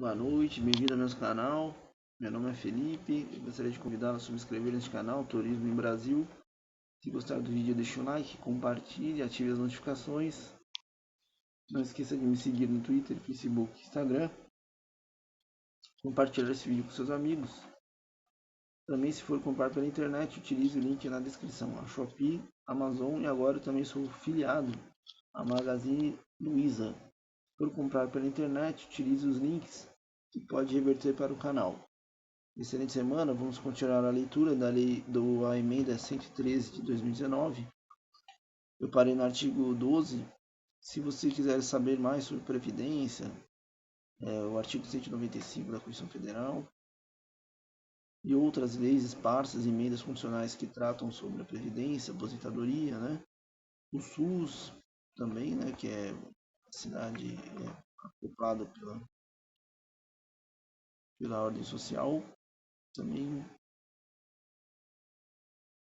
Boa noite, bem-vindo ao meu canal. Meu nome é Felipe. Eu gostaria de convidá-lo a se inscrever neste canal, Turismo em Brasil. Se gostar do vídeo, deixe um like, compartilhe, ative as notificações. Não esqueça de me seguir no Twitter, Facebook e Instagram. Compartilhar esse vídeo com seus amigos. Também, se for comprar pela internet, utilize o link na descrição. A Shopee, Amazon e agora eu também sou filiado à Magazine Luiza. Se for comprar pela internet, utilize os links que pode reverter para o canal. Excelente semana, vamos continuar a leitura da lei da emenda 113 de 2019. Eu parei no artigo 12. Se você quiser saber mais sobre previdência, o artigo 195 da Constituição Federal e outras leis esparsas, emendas constitucionais que tratam sobre a previdência, aposentadoria, né? O SUS também, né, que é a cidade acoplada pela ordem social, também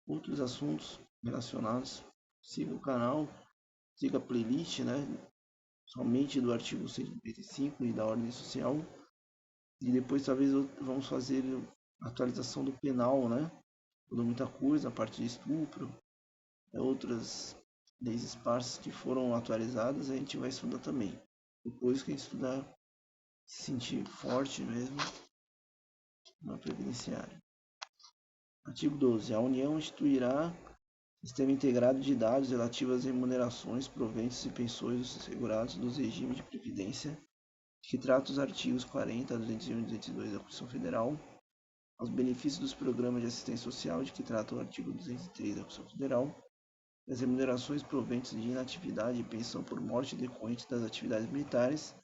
outros assuntos relacionados. Siga o canal, siga a playlist, né? Somente do artigo 195 e da ordem social. E depois talvez vamos fazer a atualização do penal, né? Mudou muita coisa, a parte de estupro, outras leis esparsas que foram atualizadas, a gente vai estudar também. Depois que a gente estudar, se sentir forte mesmo na previdenciária. Artigo 12. A União instituirá sistema integrado de dados relativos às remunerações, proventos e pensões dos segurados dos regimes de previdência, que trata os artigos 40, 201 e 202 da Constituição Federal, aos benefícios dos programas de assistência social, de que trata o artigo 203 da Constituição Federal, e as remunerações provenientes de inatividade e pensão por morte decorrente das atividades militares,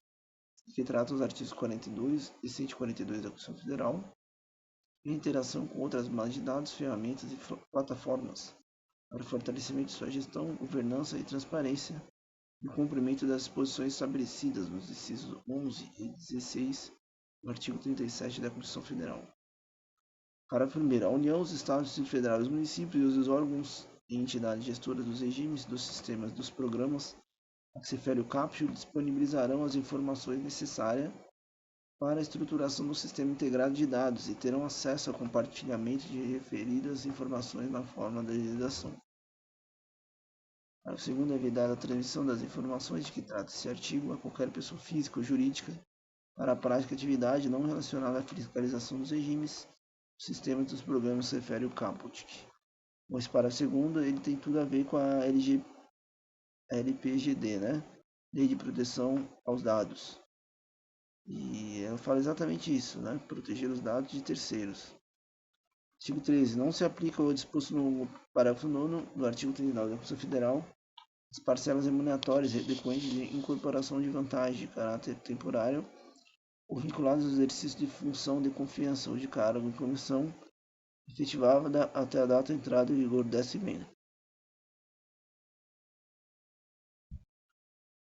de que trata os artigos 42 e 142 da Constituição Federal, e interação com outras bases de dados, ferramentas e plataformas, para o fortalecimento de sua gestão, governança e transparência, e o cumprimento das disposições estabelecidas nos incisos 11 e 16 do artigo 37 da Constituição Federal. Parágrafo 1º. A União, os Estados, o Distrito Federal, os municípios e os órgãos e entidades gestoras dos regimes, dos sistemas e dos programas a que se refere o caput disponibilizarão as informações necessárias para a estruturação do sistema integrado de dados e terão acesso ao compartilhamento de referidas informações na forma da legislação. Parágrafo 2º. É vedada a transmissão das informações de que trata esse artigo a qualquer pessoa física ou jurídica para a prática de atividade não relacionada à fiscalização dos regimes, dos sistemas e dos programas se refere o caput. Esse parágrafo 2º ele tem tudo a ver com a LPGD, né? Lei de Proteção aos Dados. E ela fala exatamente isso, né? Proteger os dados de terceiros. Artigo 13. Não se aplica o disposto no parágrafo 9º do artigo 39 da Constituição Federal as parcelas remuneratórias decorrentes de incorporação de vantagem de caráter temporário ou vinculadas ao exercício de função de confiança ou de cargo em comissão efetivada até a data de entrada em vigor desta emenda.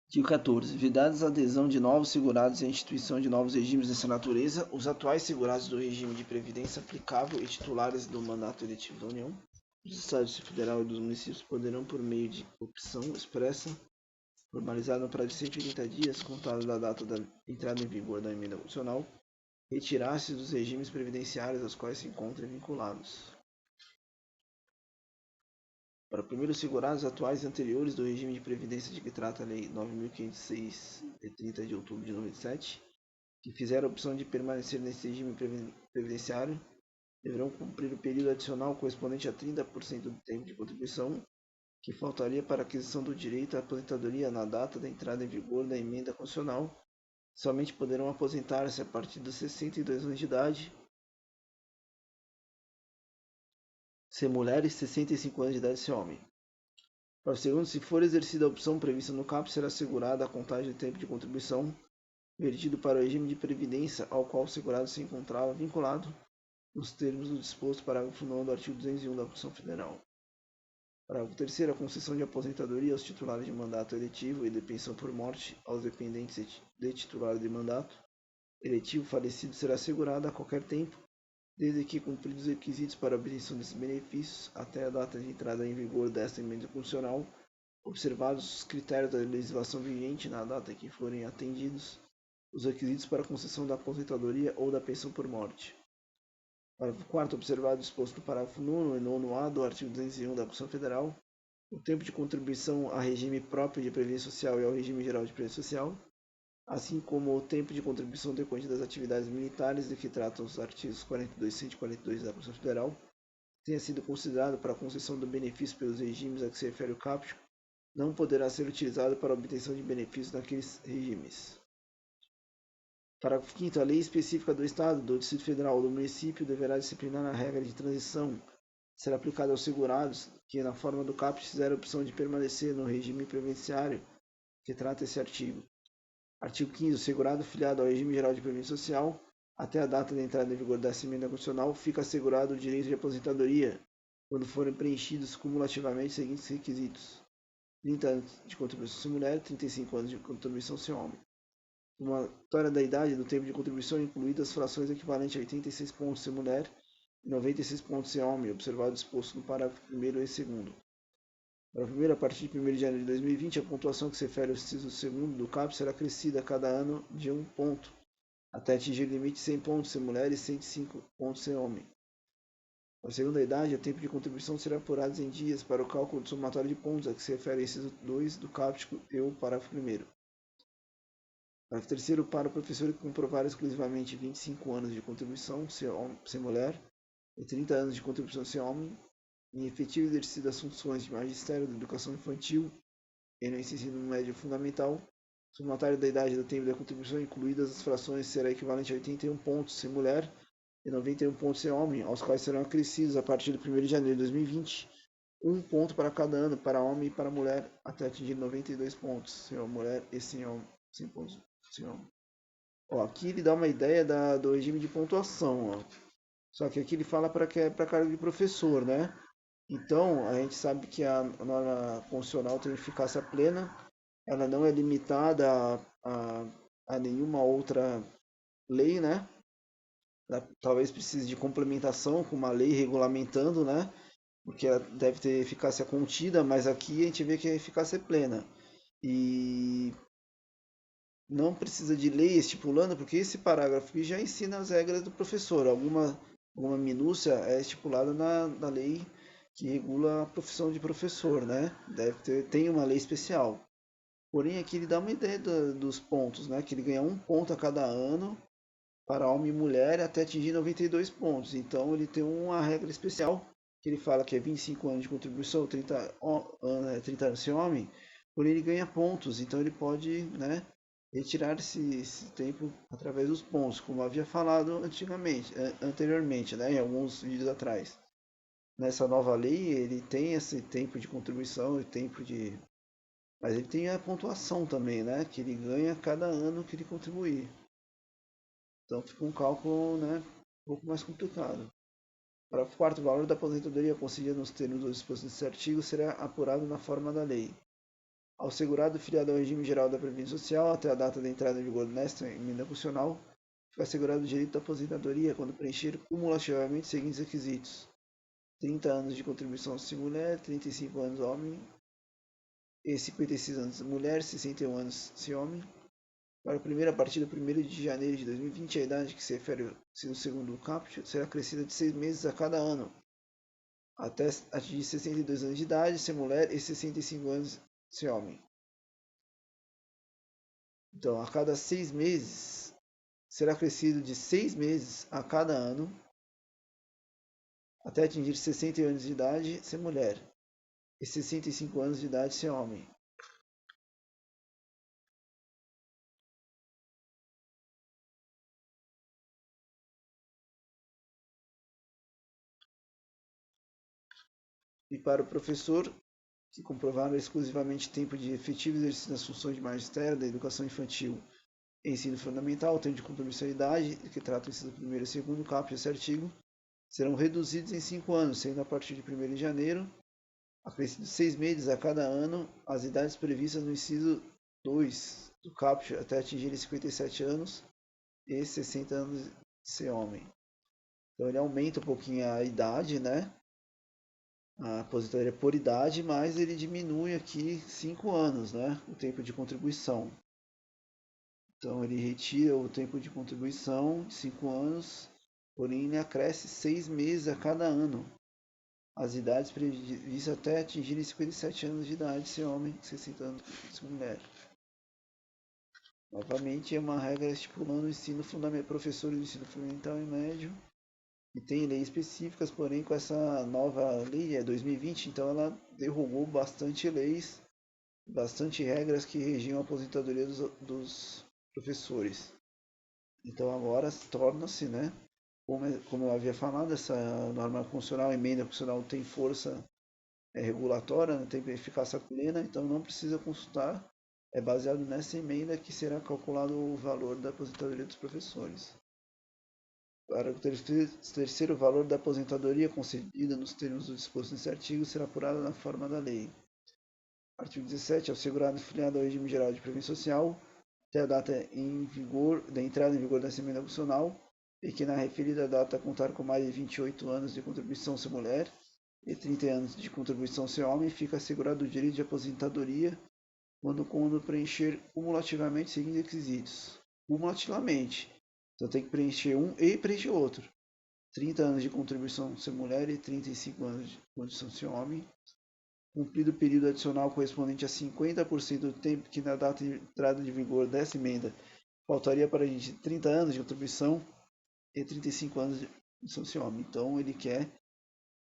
Artigo 14. Vedadas a adesão de novos segurados e a instituição de novos regimes dessa natureza, os atuais segurados do regime de previdência aplicável e titulares do mandato eletivo da União, dos Estados Federal e dos municípios poderão, por meio de opção expressa, formalizada no prazo de 180 dias, contado da data da entrada em vigor da emenda constitucional, retirar-se dos regimes previdenciários aos quais se encontrem vinculados. Para primeiros segurados atuais e anteriores do regime de previdência de que trata a Lei 9.506, de 30 de outubro de 97, que fizeram a opção de permanecer nesse regime previdenciário, deverão cumprir o período adicional correspondente a 30% do tempo de contribuição que faltaria para a aquisição do direito à aposentadoria na data da entrada em vigor da emenda constitucional. Somente poderão aposentar-se a partir dos 62 anos de idade, ser mulher, e 65 anos de idade ser homem. Para o segundo, se for exercida a opção prevista no CAP, será assegurada a contagem de tempo de contribuição vertido para o regime de previdência ao qual o segurado se encontrava vinculado, nos termos do disposto no parágrafo 9º do artigo 201 da Constituição Federal. Parágrafo 3º. A concessão de aposentadoria aos titulares de mandato eletivo e de pensão por morte aos dependentes de titular de mandato eletivo falecido será assegurada a qualquer tempo, desde que cumpridos os requisitos para a obtenção desses benefícios até a data de entrada em vigor desta emenda constitucional, observados os critérios da legislação vigente na data em que forem atendidos os requisitos para a concessão da aposentadoria ou da pensão por morte. Parágrafo 4º, observado o disposto no parágrafo 9º e 9º-A do artigo 201 da Constituição Federal, o tempo de contribuição a regime próprio de previdência social e ao regime geral de previdência social, assim como o tempo de contribuição decorrente das atividades militares de que tratam os artigos 42 e 142 da Constituição Federal, tenha sido considerado para a concessão do benefício pelos regimes a que se refere o caput, não poderá ser utilizado para a obtenção de benefícios naqueles regimes. Parágrafo 5º. A lei específica do Estado, do Distrito Federal ou do município deverá disciplinar a regra de transição ser aplicada aos segurados que, na forma do caput, fizeram a opção de permanecer no regime previdenciário que trata esse artigo. Artigo 15º. O segurado filiado ao regime geral de previdência social, até a data da entrada em vigor dessa emenda constitucional, fica assegurado o direito de aposentadoria, quando forem preenchidos cumulativamente os seguintes requisitos: 30 anos de contribuição se mulher, 35 anos de contribuição se homem. Somatória da idade do tempo de contribuição, incluídas frações equivalentes a 86 pontos se mulher e 96 pontos se homem, observado o disposto no parágrafo 1º e 2º. Parágrafo 1º. A partir de 1º de janeiro de 2020, a pontuação que se refere ao inciso 2º do CAP será acrescida a cada ano de 1 ponto, até atingir o limite de 100 pontos se mulher e 105 pontos se homem. Para a segunda idade, o tempo de contribuição será apurado em dias para o cálculo do somatório de pontos a que se refere ao inciso 2 do CAPT e o parágrafo 1º. Parágrafo 3º. Para o professor que comprovar exclusivamente 25 anos de contribuição se mulher e 30 anos de contribuição se homem, em efetivo exercício das funções de magistério da educação infantil e no ensino médio fundamental, o somatório da idade do tempo da contribuição, incluídas as frações, será equivalente a 81 pontos se mulher e 91 pontos se homem, aos quais serão acrescidos, a partir do 1º de janeiro de 2020, 1 ponto para cada ano, para homem e para mulher, até atingir 92 pontos se mulher e 100 pontos se homem. Aqui ele dá uma ideia do regime de pontuação. Só que aqui ele fala para cargo de professor, né? Então, a gente sabe que a norma constitucional tem eficácia plena, ela não é limitada a nenhuma outra lei, né? Ela talvez precise de complementação com uma lei regulamentando, né? Porque ela deve ter eficácia contida, mas aqui a gente vê que a eficácia é plena. E não precisa de lei estipulando, porque esse parágrafo aqui já ensina as regras do professor. Alguma minúcia é estipulada na lei que regula a profissão de professor, né? Tem uma lei especial. Porém, aqui ele dá uma ideia dos pontos, né? Que ele ganha 1 ponto a cada ano para homem e mulher até atingir 92 pontos. Então, ele tem uma regra especial, que ele fala que é 25 anos de contribuição, 30 anos se homem, porém ele ganha pontos. Então, ele pode, né, retirar esse tempo através dos pontos, como havia falado anteriormente, né, em alguns vídeos atrás. Nessa nova lei, ele tem esse tempo de contribuição e tempo de... Mas ele tem a pontuação também, né? Que ele ganha cada ano que ele contribuir. Então fica um cálculo, né, um pouco mais complicado. Parágrafo 4º. O valor da aposentadoria concedida nos termos dos dispositivos desse artigo será apurado na forma da lei. Ao segurado filiado ao regime geral da Previdência Social, até a data da entrada em vigor desta emenda constitucional, fica assegurado o direito da aposentadoria quando preencher cumulativamente os seguintes requisitos: 30 anos de contribuição se mulher, 35 anos homem, e 56 anos mulher, 61 anos se homem. Para o primeiro, a partir do 1º de janeiro de 2020, a idade que se refere ao segundo caput será acrescida de 6 meses a cada ano, até atingir 62 anos de idade, se mulher, e 65 anos se homem. Então, a cada 6 meses, será acrescido de 6 meses a cada ano, até atingir 60 anos de idade, se mulher, e 65 anos de idade, se homem. E para o professor, que comprovaram exclusivamente tempo de efetivo exercício das funções de magistério da educação infantil e ensino fundamental, tempo de contribuição e idade, que tratam-se do 1º e 2º caput desse artigo, serão reduzidos em 5 anos, sendo a partir de 1º de janeiro, acrescidos 6 meses a cada ano, as idades previstas no inciso 2 do caput até atingirem 57 anos e 60 anos de ser homem. Então ele aumenta um pouquinho a idade, né? A aposentadoria por idade, mas ele diminui aqui 5 anos, né? O tempo de contribuição. Então ele retira o tempo de contribuição de 5 anos, porém ele acresce 6 meses a cada ano. As idades previstas até atingirem 57 anos de idade, se homem, 60 anos se mulher. Novamente é uma regra estipulando o ensino fundamental, professores do ensino fundamental e médio, e tem leis específicas, porém com essa nova lei, 2020, então ela derrubou bastante leis, bastante regras que regiam a aposentadoria dos professores. Então agora torna-se, né, como eu havia falado, essa norma constitucional, a emenda constitucional tem força regulatória, né, tem eficácia plena, então não precisa consultar. É baseado nessa emenda que será calculado o valor da aposentadoria dos professores. Para o terceiro, valor da aposentadoria concedida nos termos do disposto nesse artigo será apurado na forma da lei. Artigo 17. Ao segurado filiado ao regime geral de previdência social, até a data da entrada em vigor dessa emenda constitucional, e que na referida data contar com mais de 28 anos de contribuição se mulher e 30 anos de contribuição se homem, fica assegurado o direito de aposentadoria quando preencher cumulativamente os seguintes requisitos. Cumulativamente. Então tem que preencher um e preencher outro. 30 anos de contribuição se mulher e 35 anos de contribuição se homem. Cumprido o período adicional correspondente a 50% do tempo que na data de entrada de vigor dessa emenda faltaria para a gente 30 anos de contribuição e 35 anos de contribuição se homem. Então ele quer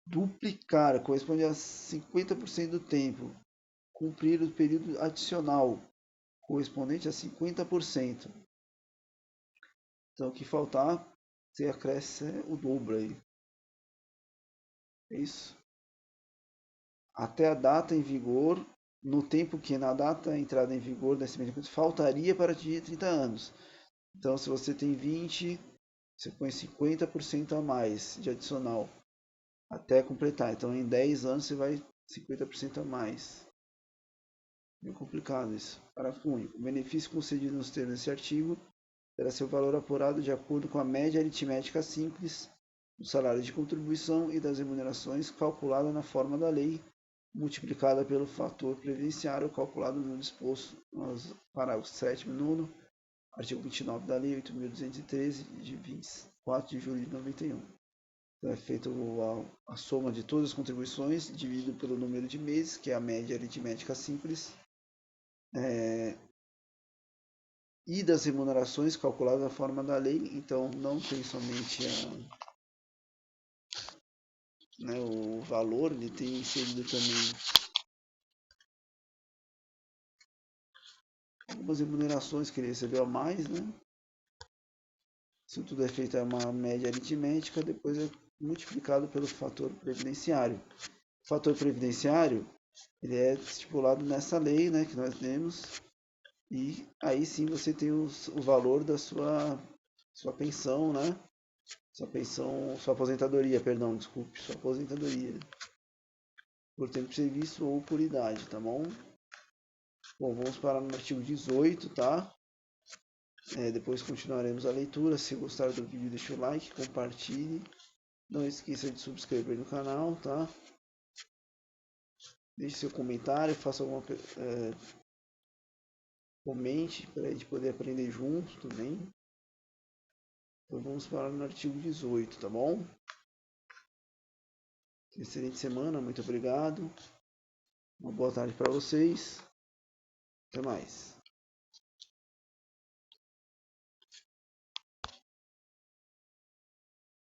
duplicar, corresponde a 50% do tempo. Cumprir o período adicional correspondente a 50%. Então, o que faltar, você acresce o dobro aí. É isso. Até a data em vigor, no tempo que na data entrada em vigor dessa medida faltaria para atingir 30 anos. Então, se você tem 20, você põe 50% a mais de adicional até completar. Então, em 10 anos, você vai 50% a mais. Meio complicado isso. Parágrafo único. O benefício concedido nos termos desse artigo terá seu valor apurado de acordo com a média aritmética simples do salário de contribuição e das remunerações calculada na forma da lei, multiplicada pelo fator previdenciário calculado no disposto nos parágrafos 7º e 9º, artigo 29 da Lei 8.213, de 24 de julho de 91. Então é feita a soma de todas as contribuições, dividido pelo número de meses, que é a média aritmética simples, e das remunerações calculadas na forma da lei. Então não tem somente o valor, ele tem inserido também algumas remunerações que ele recebeu a mais, né? Isso tudo é feito uma média aritmética, depois é multiplicado pelo fator previdenciário. O fator previdenciário ele é estipulado nessa lei, né, que nós temos, e aí sim você tem o valor da sua pensão, né? Sua aposentadoria, perdão, desculpe, sua aposentadoria por tempo de serviço ou por idade, tá bom? Bom, vamos parar no artigo 18, tá? Depois continuaremos a leitura. Se gostar do vídeo, deixa o like, compartilhe. Não esqueça de subscrever no canal, tá? Deixe seu comentário, faça alguma comente para a gente poder aprender junto também. Então vamos parar no artigo 18, tá bom? Excelente semana, muito obrigado. Uma boa tarde para vocês. Até mais.